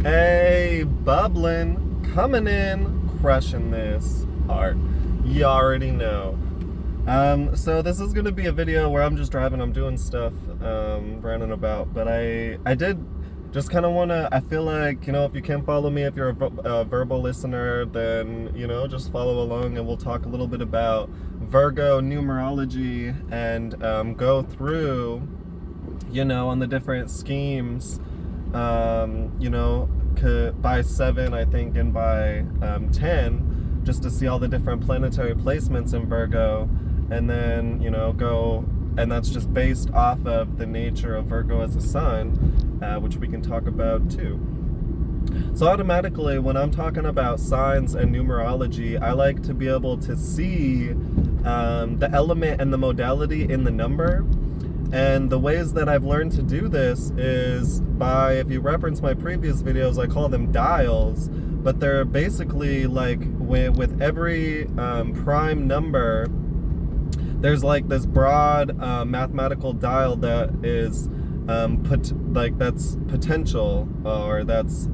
Hey, bubbling, coming in, crushing this art. You already know. So this is gonna be a video where I'm just driving, I'm doing stuff, running about. But I did just kind of wanna. I feel like, if you can follow me, if you're a verbal listener, then just follow along, and we'll talk a little bit about Virgo numerology and go through, on the different schemes. By 7, I think, and by 10, just to see all the different planetary placements in Virgo, and then, and that's just based off of the nature of Virgo as a sign, which we can talk about too. So automatically, when I'm talking about signs and numerology, I like to be able to see the element and the modality in the number. And the ways that I've learned to do this is by, if you reference my previous videos, I call them dials, but they're basically like with every prime number, there's like this broad mathematical dial that is that's potential, or that's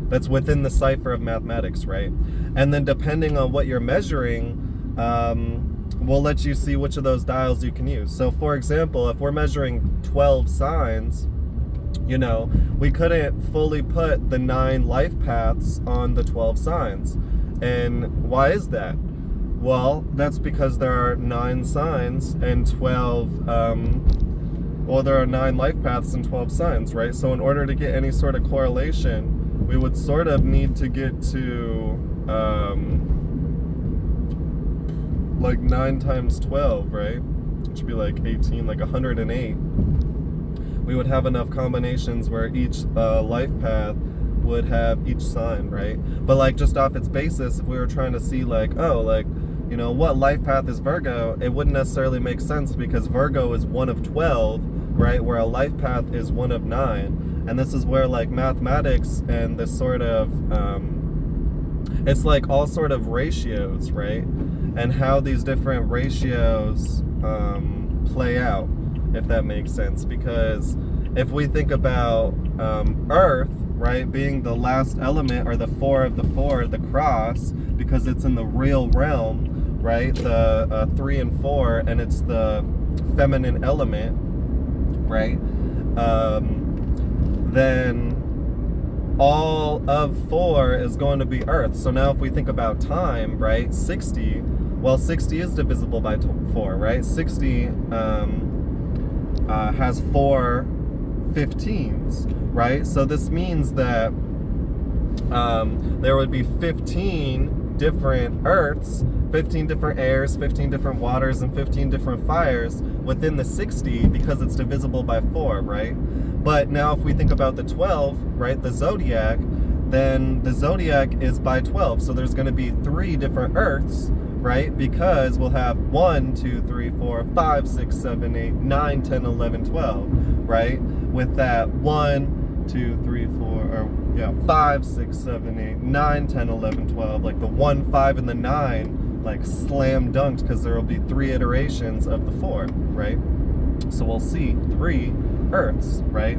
that's within the cipher of mathematics, right? And then depending on what you're measuring, we'll let you see which of those dials you can use. So for example, if we're measuring 12 signs, we couldn't fully put the 9 life paths on the 12 signs. And why is that? Well, that's because there are 9 signs and 12, there are 9 life paths and 12 signs, right? So in order to get any sort of correlation, we would sort of need to get to, like 9 times 12, right? Which would be like 18, like 108. We would have enough combinations where each life path would have each sign, right? But like just off its basis, if we were trying to see like, what life path is Virgo, it wouldn't necessarily make sense, because Virgo is one of 12, right? Where a life path is one of 9. And this is where like mathematics and this sort of, it's like all sort of ratios, right? And how these different ratios play out, if that makes sense. Because if we think about Earth, right, being the last element, or the 4 of the 4, the cross, because it's in the real realm, right, the 3 and 4, and it's the feminine element, right, then all of 4 is going to be Earth. So now if we think about time, right, 60, well, 60 is divisible by 4, right? 60 has 4 15s, right? So this means that there would be 15 different Earths, 15 different airs, 15 different waters, and 15 different fires within the 60, because it's divisible by 4, right? But now if we think about the 12, right, the zodiac, then the zodiac is by 12. So there's going to be 3 different Earths, right? Because we'll have 1, 2, 3, 4, 5, 6, 7, 8, 9, 10, 11, 12, right? With that 1, 2, 3, 4, 5, 6, 7, 8, 9, 10, 11, 12, like the 1, 5, and the 9, like slam dunked, because there will be 3 iterations of the 4, right? So we'll see 3 Earths, right?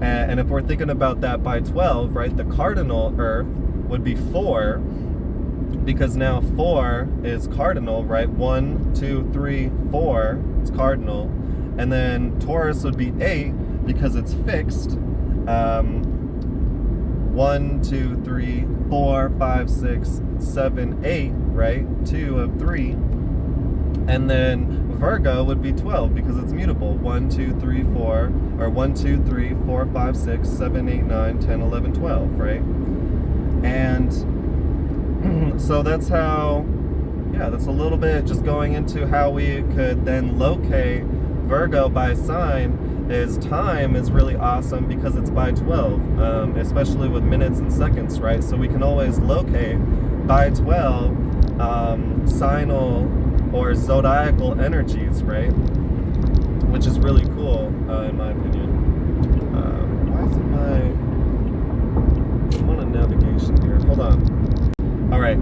And if we're thinking about that by 12, right, the cardinal Earth would be 4, because now 4 is cardinal, right? 1, 2, 3, 4, it's cardinal. And then Taurus would be 8, because it's fixed. 1, 2, 3, 4, 5, 6, 7, 8, right? 2 of 3. And then Virgo would be 12, because it's mutable. 1, 2, 3, 4, or 1, 2, 3, 4, 5, 6, 7, 8, 9, 10, 11, 12, right? And so that's how, that's a little bit just going into how we could then locate Virgo by sign. Is time is really awesome because it's by 12, especially with minutes and seconds, right? So we can always locate by 12 signal or zodiacal energies, right? Which is really cool, in my opinion. Why is it I'm on a navigation here. Hold on. All right.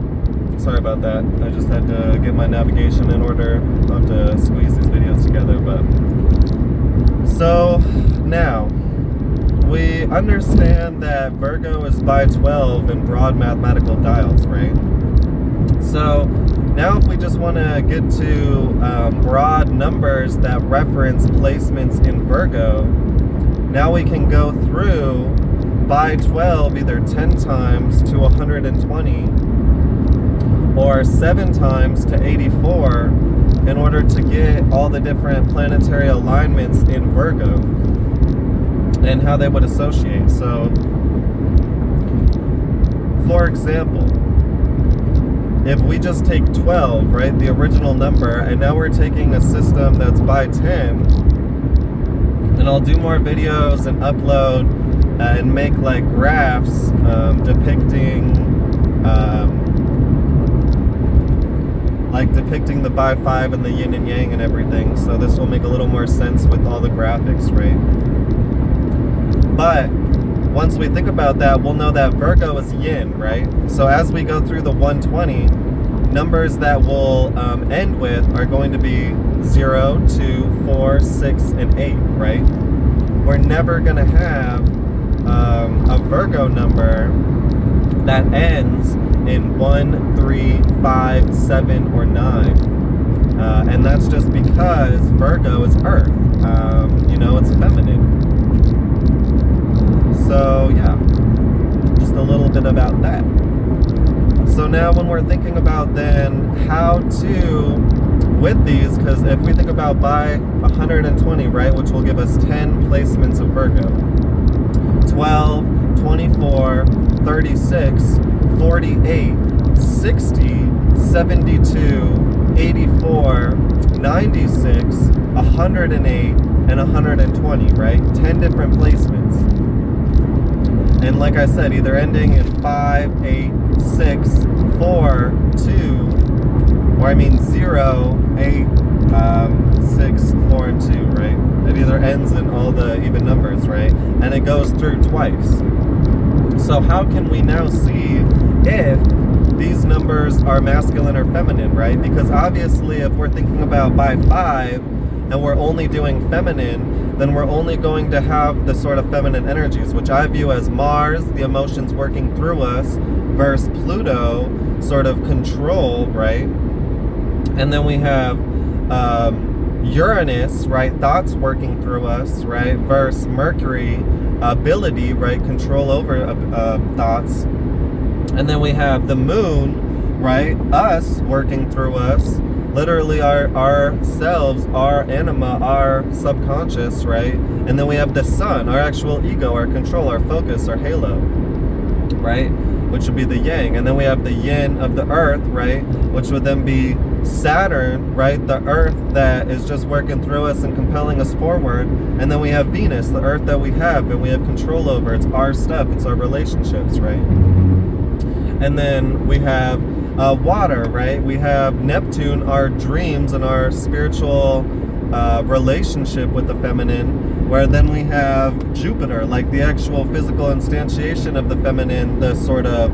Sorry about that. I just had to get my navigation in order. I'll have to squeeze these videos together, but so now we understand that Virgo is by 12 in broad mathematical dials, right? So now if we just want to get to broad numbers that reference placements in Virgo, now we can go through by 12 either 10 times to 120 or 7 times to 84 in order to get all the different planetary alignments in Virgo and how they would associate. So, for example, if we just take 12, right, the original number, and now we're taking a system that's by 10, and I'll do more videos and upload and make like graphs depicting the by 5 and the yin and yang and everything, so this will make a little more sense with all the graphics, right? But once we think about that, we'll know that Virgo is yin, right? So as we go through the 120, numbers that we'll end with are going to be 0, 2, 4, 6, and 8, right? We're never going to have a Virgo number that ends in 1, 3, 5, 7, or 9. And that's just because Virgo is Earth. It's feminine. So, yeah, just a little bit about that. So now when we're thinking about then how to, with these, because if we think about by 120, right, which will give us 10 placements of Virgo, 12, 24, 36, 48, 60, 72, 84, 96, 108, and 120, right? 10 different placements. And like I said, either ending in 5, 8, 6, 4, 2, or 0, 8, 6, 4, and 2, right? It either ends in all the even numbers, right? And it goes through twice. So how can we now see if these numbers are masculine or feminine, right? Because obviously if we're thinking about by 5 and we're only doing feminine, then we're only going to have the sort of feminine energies, which I view as Mars, the emotions working through us, versus Pluto, sort of control, right? And then we have Uranus, right, thoughts working through us, right, versus Mercury, ability, right, control over thoughts. And then we have the moon, right, us working through us, literally ourselves, our anima, our subconscious, right? And then we have the sun, our actual ego, our control, our focus, our halo, right? Which would be the yang. And then we have the yin of the earth, right? Which would then be Saturn, right? The earth that is just working through us and compelling us forward. And then we have Venus, the earth that we have and we have control over. It's our stuff, it's our relationships, right? And then we have water, right? We have Neptune, our dreams and our spiritual relationship with the feminine, where then we have Jupiter, like the actual physical instantiation of the feminine, the sort of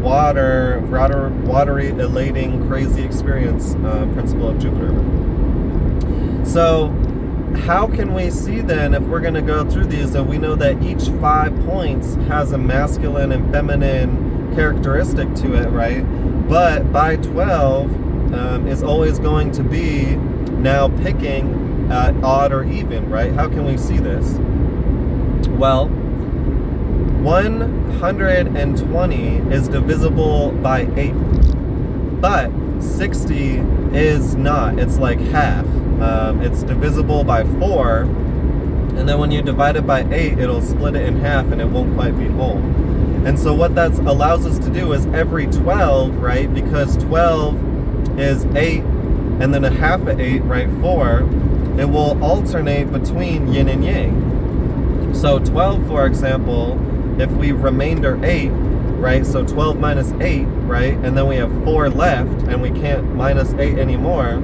watery, elating, crazy experience principle of Jupiter. So how can we see then, if we're going to go through these, and we know that each 5 points has a masculine and feminine characteristic to it, right? But by 12 is always going to be now picking odd or even, right? How can we see this? Well, 120 is divisible by 8, but 60 is not. It's like half. It's divisible by 4, and then when you divide it by 8, it'll split it in half and it won't quite be whole. And so what that allows us to do is every 12, right, because 12 is 8 and then a half of 8, right, 4, it will alternate between yin and yang. So 12, for example, if we remainder 8, right, so 12 minus 8, right, and then we have 4 left and we can't minus 8 anymore,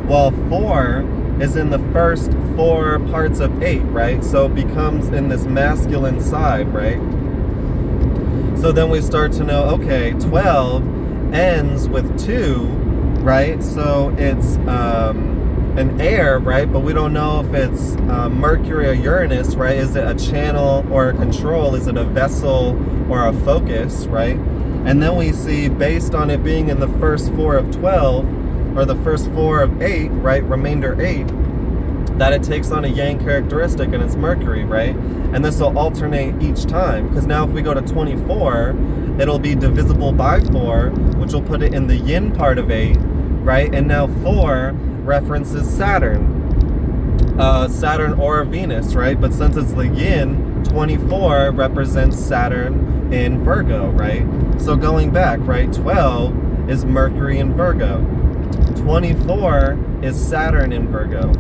well, 4 is in the first 4 parts of 8, right, so it becomes in this masculine side, right? So then we start to know, okay, 12 ends with 2, right? So it's an air, right? But we don't know if it's Mercury or Uranus, right? Is it a channel or a control? Is it a vessel or a focus, right? And then we see, based on it being in the first 4 of 12, or the first 4 of 8, right? Remainder 8, that it takes on a yang characteristic, and it's Mercury, right? And this will alternate each time, because now if we go to 24, it'll be divisible by 4, which will put it in the yin part of 8, right? And now 4 references Saturn, Saturn or Venus, right? But since it's the yin, 24 represents Saturn in Virgo, right? So going back, right? 12 is Mercury in Virgo. 24 is Saturn in Virgo,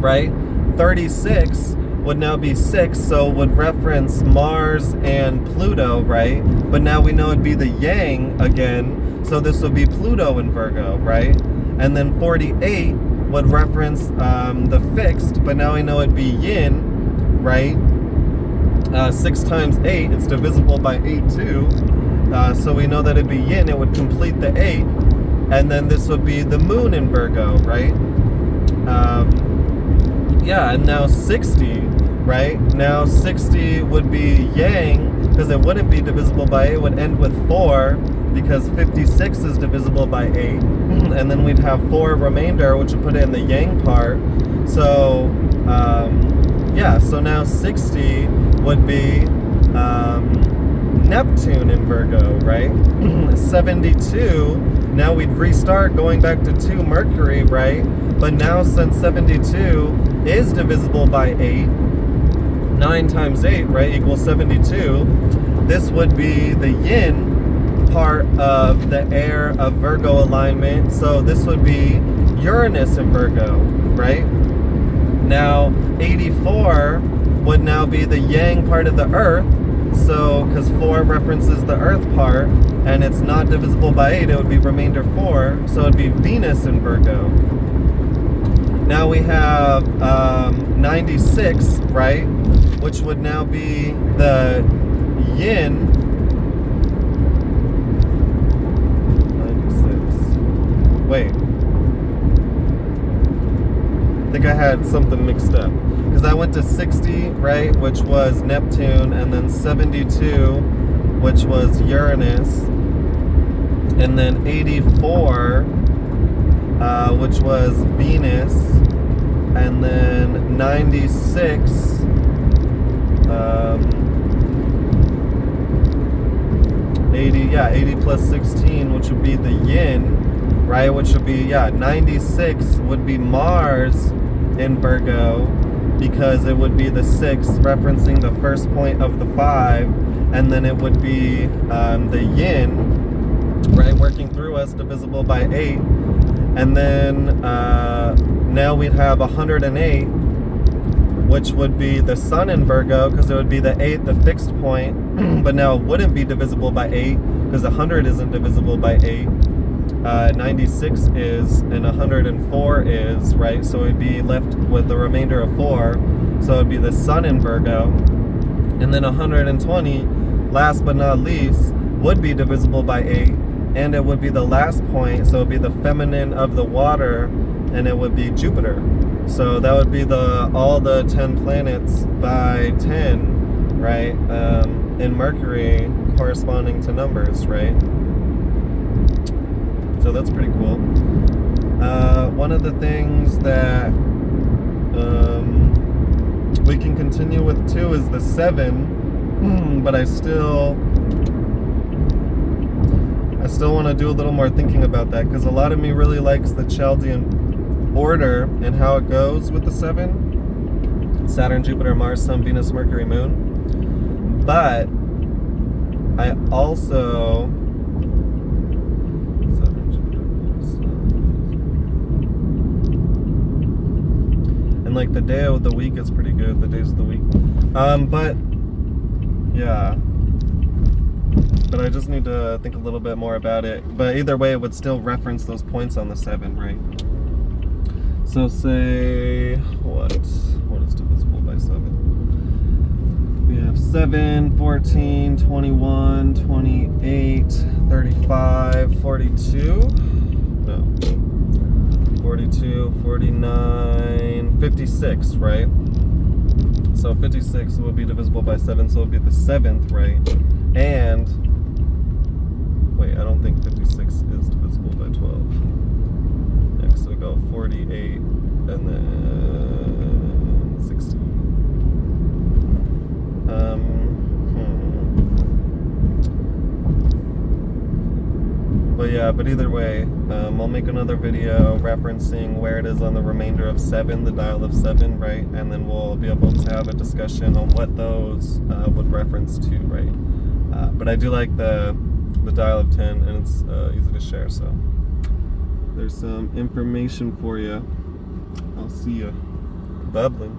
right? 36 would now be 6, so would reference Mars and Pluto, right? But now we know it'd be the yang again, so this would be Pluto in Virgo, right? And then 48 would reference the fixed, but now we know it'd be yin, right? 6 times 8, it's divisible by 8 too, so we know that it'd be yin, it would complete the 8, and then this would be the moon in Virgo, right? Yeah, and now 60, right? Now 60 would be yang, because it wouldn't be divisible by 8, it would end with 4, because 56 is divisible by 8, and then we'd have 4 remainder, which would put it in the yang part. So, yeah, so now 60 would be Neptune in Virgo, right? 72, now we'd restart going back to 2 Mercury, right? But now since 72 is divisible by 8, 9 times 8, right, equals 72, this would be the yin part of the air of Virgo alignment. So this would be Uranus in Virgo, right? Now 84 would now be the yang part of the earth. So, because 4 references the earth part, and it's not divisible by 8, it would be remainder 4, so it'd be Venus in Virgo. Now we have 96, right, which would now be the yin. 96. Wait. I think I had something mixed up. Because I went to 60, right, which was Neptune, and then 72, which was Uranus, and then 84, which was Venus, and then 96, 80 plus 16, which would be the yin, right, which would be, 96 would be Mars in Virgo, because it would be the 6 referencing the first point of the 5, and then it would be the yin, right, working through us, divisible by 8, and then now we'd have 108, which would be the sun in Virgo, because it would be the 8, the fixed point, but now it wouldn't be divisible by 8, because 100 isn't divisible by 8. 96 is, and 104 is, right? So it'd be left with the remainder of 4. So it'd be the sun in Virgo. And then 120, last but not least, would be divisible by 8. And it would be the last point, so it'd be the feminine of the water, and it would be Jupiter. So that would be all the 10 planets by 10, right? In Mercury, corresponding to numbers, right? So that's pretty cool. One of the things that we can continue with too is the 7, but I still want to do a little more thinking about that, because a lot of me really likes the Chaldean order and how it goes with the 7. Saturn, Jupiter, Mars, Sun, Venus, Mercury, Moon. But I also... like the day of the week is pretty good, the days of the week, but yeah, but I just need to think a little bit more about it. But either way, it would still reference those points on the 7, right? So say what is divisible by 7? We have 7, 14, 21, 28, 35, 42. No. 42, 49, 56, right? So 56 will be divisible by 7, so it'll be the 7th, right? And, wait, I don't think 56 is divisible by 12. Next we go 48, and then 60. But yeah, but either way, I'll make another video referencing where it is on the remainder of 7, the dial of 7, right? And then we'll be able to have a discussion on what those would reference to, right? But I do like the dial of 10, and it's easy to share, so there's some information for you. I'll see you. Bubbling.